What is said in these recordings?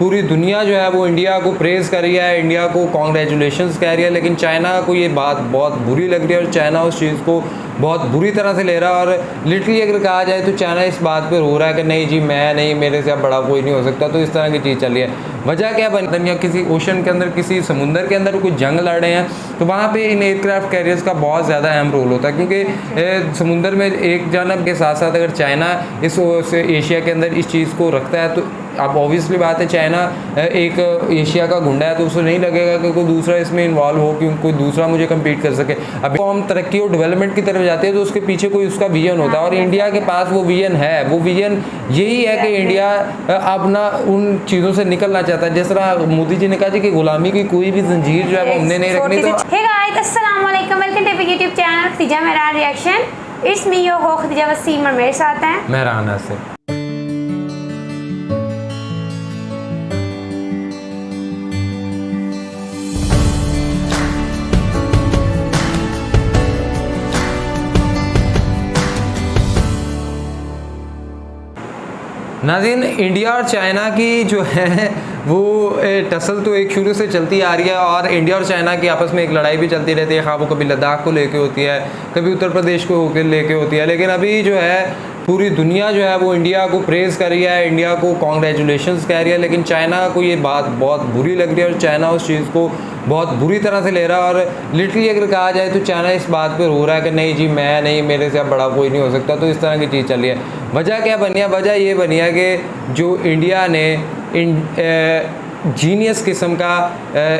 पूरी दुनिया जो है वो इंडिया को प्रेज़ कर रही है, इंडिया को कॉन्ग्रेचुलेशंस कह रही है, लेकिन चाइना को ये बात बहुत बुरी लग रही है और चाइना उस चीज़ को बहुत बुरी तरह से ले रहा है। और लिटरली अगर कहा जाए तो चाइना इस बात पे रो रहा है कि नहीं जी, मैं नहीं, मेरे से अब बड़ा कोई नहीं हो सकता। तो इस तरह की चीज़ चल रही है। वजह क्या बन या किसी ओशन के अंदर, किसी समुंदर के अंदर कोई जंग लड़ रहे हैं तो वहाँ पे इन एयरक्राफ्ट कैरियर्स का बहुत ज़्यादा अहम रोल होता है, क्योंकि समुंदर में एक जानब के साथ साथ अगर चाइना इस एशिया के अंदर इस चीज़ को रखता है तो अब ऑब्वियसली बात है, चाइना एक एशिया का गुंडा है तो उसे नहीं लगेगा कि कोई दूसरा इसमें इन्वॉल्व हो, कि कोई दूसरा मुझे कम्पीट कर सके। अब कौम तरक्की और डेवलपमेंट की तरफ जाती है तो उसके पीछे कोई उसका विजन होता है, और इंडिया के पास वो विजन है। वो विजन यही है कि इंडिया अब ना उन चीज़ों से निकलना चाहता है। जिस तरह मोदी जी ने कहा जी कि गुलामी की कोई भी जंजीर जो है वो हमने नहीं रखनी। तो हे गाइस, अस्सलाम वालेकुम, welcome to YouTube channel Khadija Mehran reaction. It's me your हो खदीजा वसीम और मेरे साथ हैं मेहरान से। नाज़रीन, इंडिया और चाइना की जो है वो टसल तो एक शुरू से चलती आ रही है, और इंडिया और चाइना की आपस में एक लड़ाई भी चलती रहती है। हाँ, वो कभी लद्दाख को लेके होती है, कभी उत्तर प्रदेश को लेके होती है, लेकिन अभी जो है पूरी दुनिया जो है वो इंडिया को प्रेज़ कर रही है, इंडिया को कॉन्ग्रेचुलेशंस कह रही है, लेकिन चाइना को ये बात बहुत बुरी लग रही है और चाइना उस चीज़ को बहुत बुरी तरह से ले रहा है। और लिटरली अगर कहा जाए तो चाइना इस बात पे रो रहा है कि नहीं जी, मैं नहीं, मेरे से अब बड़ा कोई नहीं हो सकता। तो इस तरह की चीज़ चल रही है। वजह क्या बनी है? वजह ये बनी है कि जो इंडिया ने जीनियस किस्म का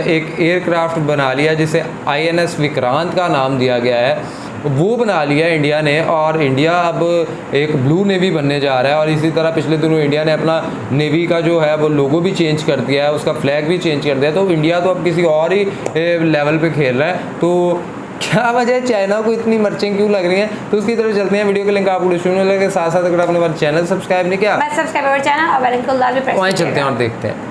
एक एयरक्राफ्ट बना लिया जिसे INS विक्रांत का नाम दिया गया है, वो बना लिया इंडिया ने। और इंडिया अब एक ब्लू नेवी बनने जा रहा है। और इसी तरह पिछले दिनों इंडिया ने अपना नेवी का जो है वो लोगो भी चेंज कर दिया है, उसका फ्लैग भी चेंज कर दिया। तो इंडिया तो अब किसी और ही लेवल पे खेल रहा है। तो क्या वजह है चाइना को इतनी मर्चें क्यों लग रही हैं? तो उसकी तरफ चलते हैं। वीडियो के लिंक आपको डिस्क्रिप्शन में लगे। साथ साथ अगर आपने हमारा चैनल सब्सक्राइब नहीं किया, सब्सक्राइब अवर चैनल और बेल आइकन लाल पे प्रेस वहीं चलते हैं और देखते हैं।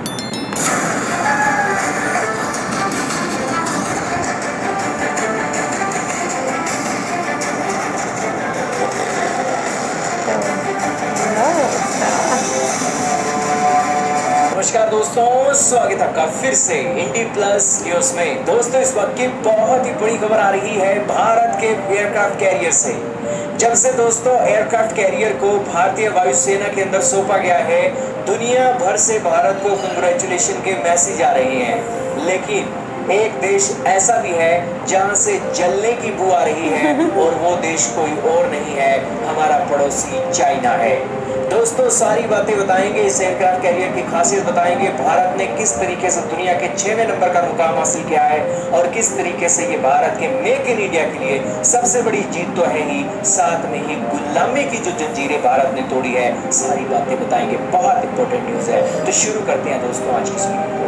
नमस्कार दोस्तों, स्वागत है आपका फिर से इंडी प्लस न्यूज में। दोस्तों, इस वक्त की बहुत ही बड़ी खबर आ रही है भारत के एयरक्राफ्ट कैरियर से। जब से दोस्तों एयरक्राफ्ट कैरियर को भारतीय वायुसेना के अंदर सौंपा गया है, दुनिया भर से भारत को कंग्रेचुलेशन के मैसेज आ रहे हैं। लेकिन एक देश ऐसा भी है जहां से जलने की बू आ रही है, और वो देश कोई और नहीं है, हमारा पड़ोसी चाइना है। दोस्तों, सारी बातें बताएंगे, इस एयरक्राफ्ट कैरियर की खासियत बताएंगे, भारत ने किस तरीके से दुनिया के 6वें नंबर का मुकाम हासिल किया है, और किस तरीके से ये भारत के मेक इन इंडिया के लिए सबसे बड़ी जीत तो है ही, साथ में ही गुलामी की जो जंजीरें भारत ने तोड़ी है, सारी बातें बताएंगे। बहुत इंपॉर्टेंट न्यूज है। तो शुरू करते हैं दोस्तों आज की इस वीडियो को।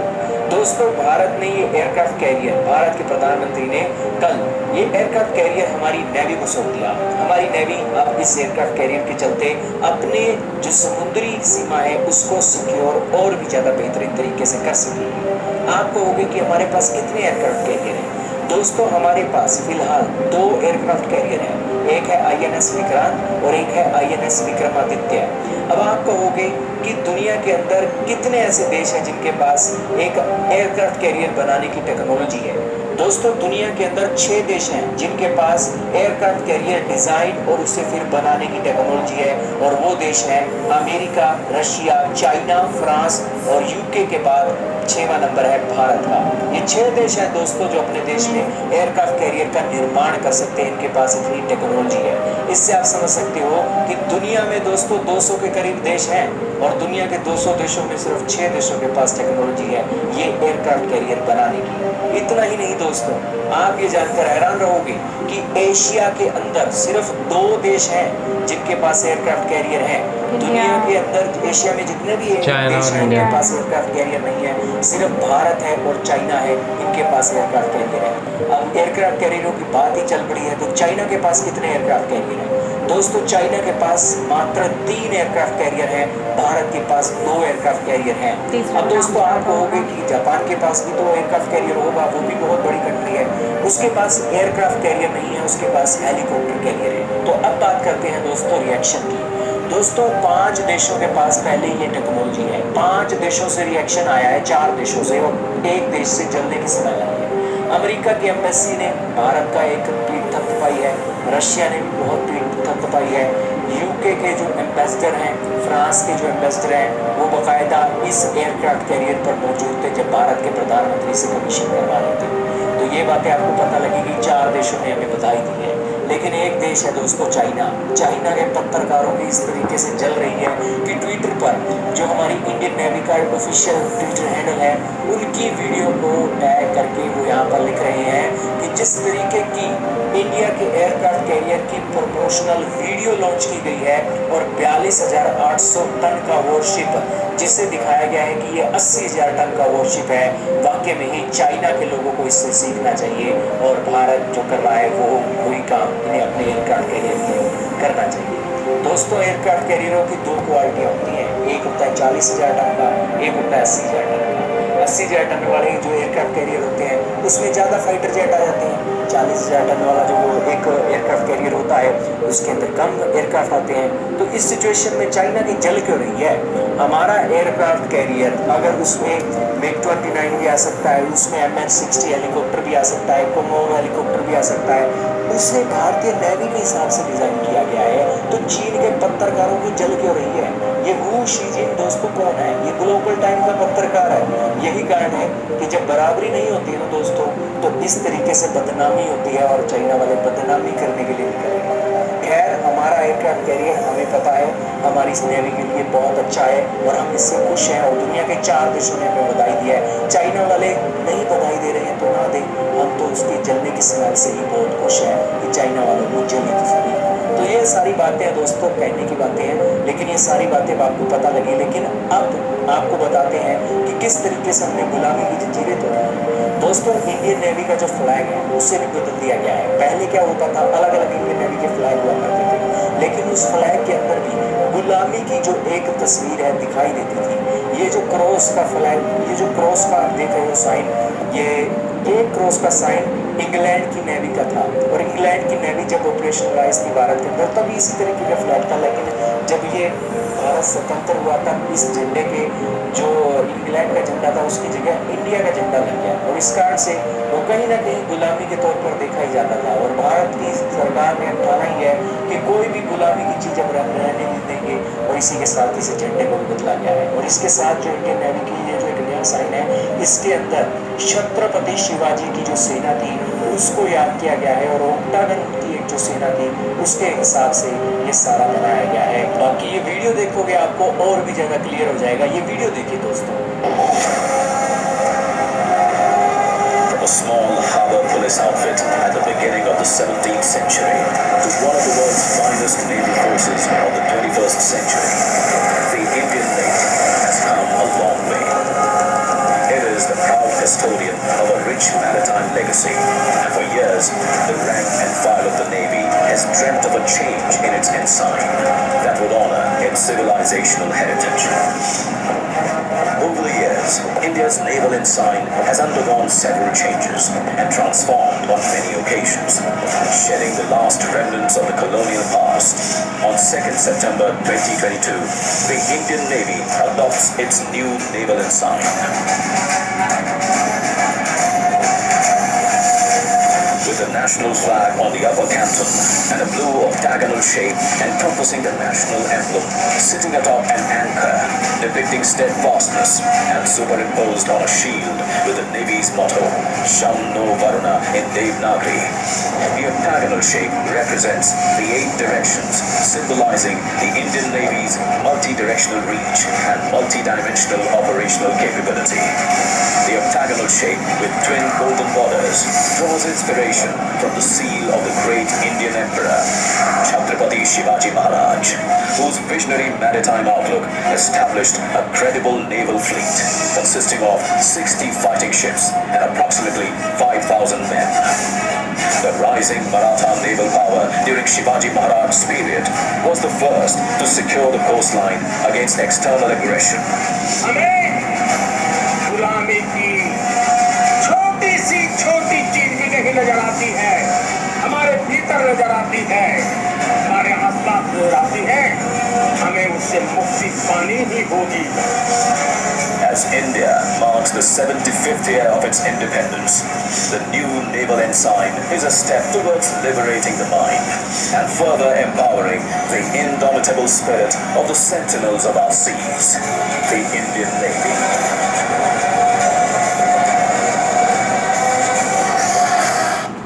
दोस्तों, भारत ने ये एयरक्राफ्ट कैरियर, भारत के प्रधानमंत्री ने कल ये एयरक्राफ्ट कैरियर हमारी नेवी को सौंप दिया। हमारी नेवी अब इस एयरक्राफ्ट कैरियर के चलते अपने जो समुद्री सीमा है उसको सिक्योर और भी ज्यादा बेहतरीन तरीके से कर सकेगी। आपको होगी कि हमारे पास कितने एयरक्राफ्ट कैरियर हैं। दोस्तों, हमारे पास फिलहाल 2 एयरक्राफ्ट कैरियर हैं। एक है INS विक्रांत और एक है INS विक्रमादित्य। अब आप कहोगे कि दुनिया के अंदर कितने ऐसे देश हैं जिनके पास एक एयरक्राफ्ट कैरियर बनाने की टेक्नोलॉजी है। दोस्तों, दुनिया के अंदर 6 देश हैं जिनके पास एयरक्राफ्ट कैरियर डिजाइन और उसे फिर बनाने की टेक्नोलॉजी है, और वो देश हैं अमेरिका, रशिया, चाइना, फ्रांस और UK के बाद 6वां नंबर है भारत का। ये 6 देश हैं दोस्तों जो अपने देश में एयरक्राफ्ट कैरियर का निर्माण कर सकते हैं। इनके पास इतनी टेक्नोलॉजी है। इससे आप समझ सकते हो कि दुनिया में दोस्तों 200 के करीब देश हैं, और दुनिया के 200 देशों में सिर्फ 6 देशों के पास टेक्नोलॉजी है ये एयरक्राफ्ट कैरियर बनाने की। इतना ही नहीं दोस्तों, आप ये जानकर हैरान रहोगे कि एशिया के अंदर सिर्फ 2 देश हैं जिनके पास एयरक्राफ्ट कैरियर है। दुनिया के अंदर एशिया में जितने भी देश हैं उनके पास एयरक्राफ्ट कैरियर नहीं है, सिर्फ भारत है और चाइना है, इनके पास एयरक्राफ्ट कैरियर है। अब एयरक्राफ्ट कैरियरों की बात ही चल पड़ी है, तो चाइना के पास कितने एयरक्राफ्ट कैरियर है? दोस्तों, चाइना के पास मात्र 3 एयरक्राफ्ट कैरियर है, भारत के पास 2 एयरक्राफ्ट कैरियर हैं। अब दोस्तों, आप कहोगे कि जापान के पास भी 2 एयरक्राफ्ट कैरियर होगा, वो भी बहुत बड़ी कंट्री है, उसके पास एयरक्राफ्ट कैरियर नहीं है, उसके पास हेलीकॉप्टर कैरियर है। तो अब बात करते हैं दोस्तों रिएक्शन की। दोस्तों 5 देशों के पास पहले ये टेक्नोलॉजी है, 5 देशों से रिएक्शन आया है, 4 देशों से और एक देश से जलने की स्मेल आई है। अमेरिका की एम्बेसी ने भारत का एक ट्वीट थपथपाई है, रशिया ने भी बहुत ट्वीट थपथपाई है, यूके के जो एम्बेसडर हैं, फ्रांस के जो एम्बेसडर हैं, वो बाकायदा इस एयरक्राफ्ट कैरियर पर मौजूद थे जब भारत के प्रधानमंत्री से कमीशन करवा रहे थे। तो ये बातें आपको पता लगेगी, 4 देशों ने हमें बधाई दी है। लेकिन एक देश है दोस्तों चाइना, चाइना के पत्रकारों की इस तरीके से जल रही है कि ट्विटर पर जो हमारी इंडियन नेवी का ऑफिशियल ट्विटर हैंडल है, उनकी वीडियो को टैग करके वो यहाँ पर लिख रहे हैं कि जिस तरीके की इंडिया के एयरक्राफ्ट कैरियर की प्रमोशनल वीडियो लॉन्च की गई है और 42,800 टन का वॉरशिप जिसे दिखाया गया है कि ये 80,000 टन का वॉरशिप है, वाकई में ही चाइना के लोगों को इससे सीखना चाहिए और भारत जो कर रहा है वो कोई काम इन्हें अपने एयरक्राफ्ट कैरियर में करना चाहिए। दोस्तों एयरक्राफ्ट कैरियरों की 2 क्वालिटियाँ होती हैं, एक होता है 40,000 टन का, एक होता है 80,000 टन का। 80,000 टन वाले जो एयरक्राफ्ट कैरियर होते हैं उसमें ज़्यादा फाइटर जेट आ जाते हैं। 40,000 टन वाला जो एक एयरक्राफ्ट कैरियर होता है उसके अंदर कम एयरक्राफ्ट आते हैं। तो इस सिचुएशन में चाइना की जल क्यों रही है? हमारा एयरक्राफ्ट कैरियर अगर उसमें MiG-29 भी आ सकता है, उसमें MH-60 हेलीकॉप्टर भी आ सकता है, कोमोरो हेलीकॉप्टर भी आ सकता है, उसे भारतीय नेवी के हिसाब से डिज़ाइन किया गया है। तो चीन के पत्रकारों की जल क्यों रही है? ये वू शीजिन दोस्तों कौन है? ये ग्लोबल टाइम का पत्रकार है। यही कारण है कि जब बराबरी नहीं होती है ना दोस्तों, तो इस तरीके से बदनामी होती है और चाइना वाले बदनामी करने के लिए निकल रहे हैं। खैर हमारा एयरक्राफ्ट कैरियर हमें पता है हमारी इस नेवी के लिए बहुत अच्छा है और हम इससे खुश हैं और दुनिया के 4 देशों ने हमें बधाई दिया है। चाइना वाले नहीं बधाई दे रहे हैं तो ना दें, हम तो उसके जलने की स्मेल से ही बहुत खुश हैं कि चाइना वालों को जलने की स्मेल। तो ये सारी बातें हैं दोस्तों, कहने की बातें हैं, लेकिन ये सारी बातें आपको पता लगी। लेकिन अब आपको बताते हैं कि किस तरीके से हमने गुलामी की जंजीरें तोड़ी। दोस्तों इंडियन नेवी का जो फ्लैग है उसे भी बदल दिया गया है। पहले क्या होता था, अलग अलग इंडियन नेवी के फ्लैग हुआ करते थे, लेकिन उस फ्लैग के अंदर भी गुलामी की जो एक तस्वीर है दिखाई देती थी। ये जो क्रॉस का फ्लैग, ये जो क्रॉस का आप देख रहे हो साइन, ये एक क्रॉस का साइन इंग्लैंड की नेवी का था और इंग्लैंड की नेवी जब ऑपरेशन लाइज थी भारत के अंदर तभी इसी तरीके का फ्लैग था। लेकिन जब ये भारत स्वतंत्र हुआ तब इस झंडे के जो इंग्लैंड का झंडा था उसकी जगह इंडिया का झंडा लग गया और इस कारण से वो कहीं ना कहीं गुलामी के तौर पर देखा ही जाता था। और भारत की सरकार ने ठाना ही है कि कोई भी गुलामी की चीज़ अब रहने नहीं देंगे और इसी के साथ इस झंडे को भी बदला गया है। और इसके साथ जो इंडियन नेवी की ये जो एक नया साइन है, इसके अंदर छत्रपति शिवाजी की जो सेना थी उसको याद किया गया है और ओक्टागन की एक जो सेना थी उसके हिसाब से ये सारा बनाया गया है। बाकी ये वीडियो देखोगे आपको और भी ज़्यादा क्लियर हो जाएगा। ये वीडियो देखिए दोस्तों। From a small harbor police outfit at the beginning of the 17th century to one of the world's finest naval forces of the 21st century, the Indian Navy has come a long way. It is the proud custodian of a rich maritime legacy, and for years, the rank and file of the Navy has dreamt of a change in its ensign that would honor its civilizational heritage. Over the years, India's naval ensign has undergone several changes and transformed on many occasions, shedding the last remnants of the colonial past. On 2nd September 2022, the Indian Navy adopts its new naval ensign. With the national flag on the upper canton and a blue octagonal shape encompassing the national emblem sitting atop an anchor depicting steadfastness and superimposed on a shield with the Navy's motto, Sham No Varuna in Devanagari. The octagonal shape represents the 8 directions, symbolizing the Indian Navy's multi-directional reach and multi-dimensional operational capability. The octagonal shape with twin golden borders draws inspiration from the seal of the great Indian Emperor, Chhatrapati Shivaji Maharaj, whose visionary maritime outlook established a credible naval fleet consisting of 60 fighting ships and approximately 5,000 men. The rising Maratha naval power during Shivaji Maharaj's period was the first to secure the coastline against external aggression. गुलामी की छोटी सी छोटी चीज भी नहीं नजर आती है, हमारे भीतर नजर आती है, हमारे आसपास नजर आती है। करनी ही होगी। As India marks the 75th year of its independence, the new naval ensign is a step towards liberating the mind and further empowering the indomitable spirit of the sentinels of our seas, the Indian Navy.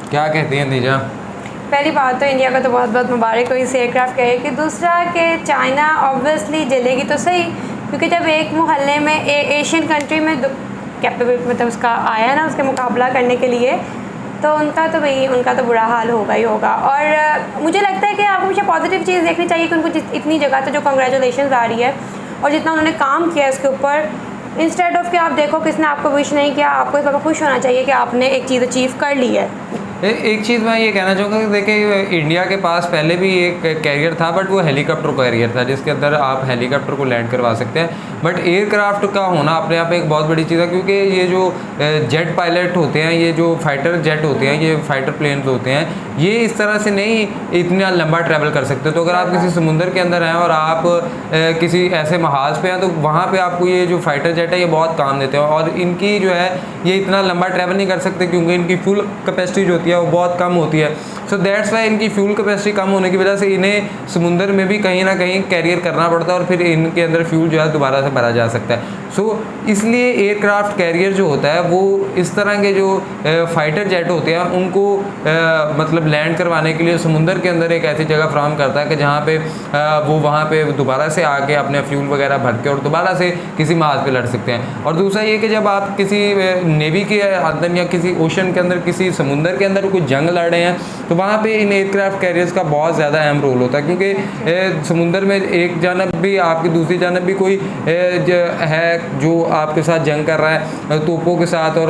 क्या कहती हैं दीजा? पहली बात तो India का तो बहुत बहुत मुबारक हो इस एयरक्राफ्ट कैरियर की। दूसरा कि चाइना ऑब्वियसली जलेगी तो सही, क्योंकि जब एक मोहल्ले में एशियन कंट्री में कैपेबल मतलब उसका आया ना उसके मुकाबला करने के लिए, तो उनका तो बुरा हाल होगा ही होगा। और मुझे लगता है कि आपको हमेशा पॉजिटिव चीज़ देखनी चाहिए कि उनको इतनी जगह तो जो कांग्रेचुलेशंस आ रही है और जितना उन्होंने काम किया है इसके ऊपर, इंस्टेड ऑफ कि आप देखो किसने आपको विश नहीं किया, आपको इस बात पर खुश होना चाहिए कि आपने एक चीज़ अचीव कर ली है। एक चीज़ मैं ये कहना चाहूँगा कि देखिए इंडिया के पास पहले भी एक कैरियर था, बट वो हेलीकॉप्टर कैरियर था जिसके अंदर आप हेलीकॉप्टर को लैंड करवा सकते हैं। बट एयरक्राफ्ट का होना अपने आप एक बहुत बड़ी चीज़ है, क्योंकि ये जो जेट पायलट होते हैं, ये जो फाइटर जेट होते हैं, ये फाइटर प्लेन्स होते हैं, ये इस तरह से नहीं इतना लंबा ट्रैवल कर सकते। तो अगर आप किसी समुंदर के अंदर हैं और आप किसी ऐसे महाज पे हैं, तो वहाँ पे आपको ये जो फाइटर जेट है ये बहुत काम देते हैं। और इनकी जो है ये इतना लंबा ट्रैवल नहीं कर सकते क्योंकि इनकी फ्यूल कैपेसिटी जो होती है वो बहुत कम होती है। सो दैट्स वाई इनकी फ्यूल कैपेसिटी कम होने की वजह से इन्हें समुंदर में भी कहीं ना कहीं कैरियर करना पड़ता है और फिर इनके अंदर फ्यूल जो है दोबारा से भरा जा सकता है। सो इसलिए एयरक्राफ्ट कैरियर जो होता है वो इस तरह के जो फाइटर जेट होते हैं उनको मतलब लैंड करवाने के लिए समुंदर के अंदर एक ऐसी जगह फ्राहम करता है कि जहाँ पे वो वहाँ पे दोबारा से आके अपने फ्यूल वगैरह भर के और दोबारा से किसी महाज पे लड़ सकते हैं। और दूसरा ये कि जब आप किसी नेवी के अंदर या किसी ओशन के अंदर किसी समुंदर के अंदर कोई जंग लड़ रहे हैं तो वहाँ पे इन एयरक्राफ्ट कैरियर्स का बहुत ज़्यादा अहम रोल होता है, क्योंकि समुंदर में एक जानब भी आपकी दूसरी जानब भी कोई है जो आपके साथ जंग कर रहा है तोपों के साथ और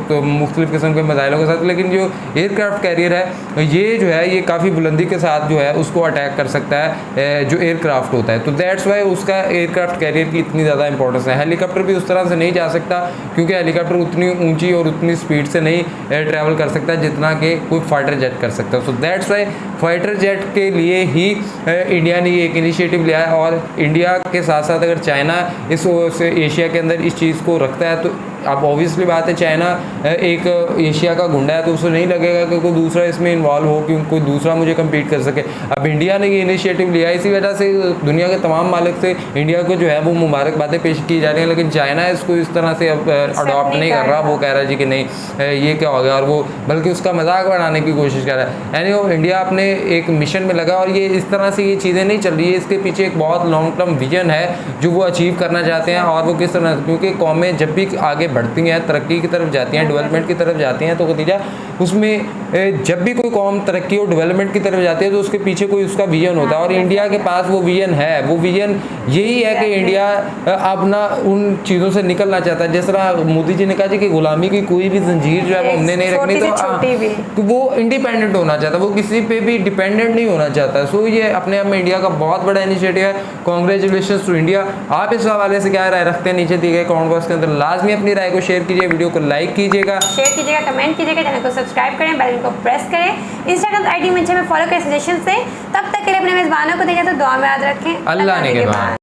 तो मुख्तलिफ़ किस्म के मिसाइलों के साथ। लेकिन जो एयरक्राफ्ट कैरियर है ये जो है ये काफ़ी बुलंदी के साथ जो है उसको अटैक कर सकता है जो एयरक्राफ्ट होता है। तो दैट्स वाई उसका एयरक्राफ्ट कैरियर की इतनी ज़्यादा इंपॉर्टेंस है। हेलीकॉप्टर भी उस तरह से नहीं जा सकता क्योंकि हेलीकॉप्टर उतनी ऊँची और उतनी स्पीड से नहीं ट्रैवल कर सकता जितना कि कोई फाइटर जेट कर सकता है। So that's why fighter jet के लिए ही इंडिया ने ये एक इनिशिएटिव लिया है। और इंडिया के साथ साथ अगर चाइना इस एशिया के अंदर इस चीज़ को रखता है तो अब ऑब्वियसली बात है चाइना एक एशिया का गुंडा है तो उसे नहीं लगेगा कि कोई दूसरा इसमें इन्वॉल्व हो कि कोई दूसरा मुझे कम्पीट कर सके। अब इंडिया ने ये इनिशिएटिव लिया, इसी वजह से दुनिया के तमाम मालिक से इंडिया को जो है वो मुबारकबादें पेश की जा रही हैं। लेकिन चाइना इसको इस तरह से अब अडॉप्ट नहीं कर रहा, वो कह रहा है जी कि नहीं ये क्या हो गया, और वो बल्कि उसका मजाक बनाने की कोशिश कर रहा है। यानी इंडिया अपने एक मिशन में लगा और ये इस तरह से ये चीज़ें नहीं चल रही है, इसके पीछे एक बहुत लॉन्ग टर्म विजन है जो वो अचीव करना चाहते हैं। और वो किस तरह, क्योंकि कौमें जब भी आगे बढ़ती हैं तरक्की की तरफ जाती हैं डेवलपमेंट की तरफ जाती हैं तो खदीजा उसमें जब भी कोई कौम तरक्की और डेवलपमेंट की तरफ जाती है तो उसके पीछे कोई उसका विजन होता है। और इंडिया के पास वो विजन है, वो विजन यही है कि इंडिया अब ना उन चीज़ों से निकलना चाहता है। जिस तरह मोदी जी ने कहा जी कि गुलामी की कोई भी जंजीर जो है वो हमने नहीं रखनी, तो वो इंडिपेंडेंट होना चाहता है, वो किसी पे भी डिपेंडेंट नहीं होना चाहता। सो ये अपने आप में इंडिया का बहुत बड़ा इनिशिएटिव है। Congratulation to India. आप इस हवाले से क्या राय रखते हैं नीचे दिए गए कमेंट बॉक्स के अंदर लाजमी अपनी राय को शेयर कीजिए, वीडियो को लाइक कीजिएगा, शेयर कीजिएगा, कमेंट कीजिएगा, चैनल को सब्सक्राइब करें, बेल को प्रेस करें, इंस्टाग्राम आईडी में फॉलो करें सजेशन से। तब तक के लिए अपने मेजबानों को देखें तो दुआ में याद रखें। अल्लाह ने के बाद।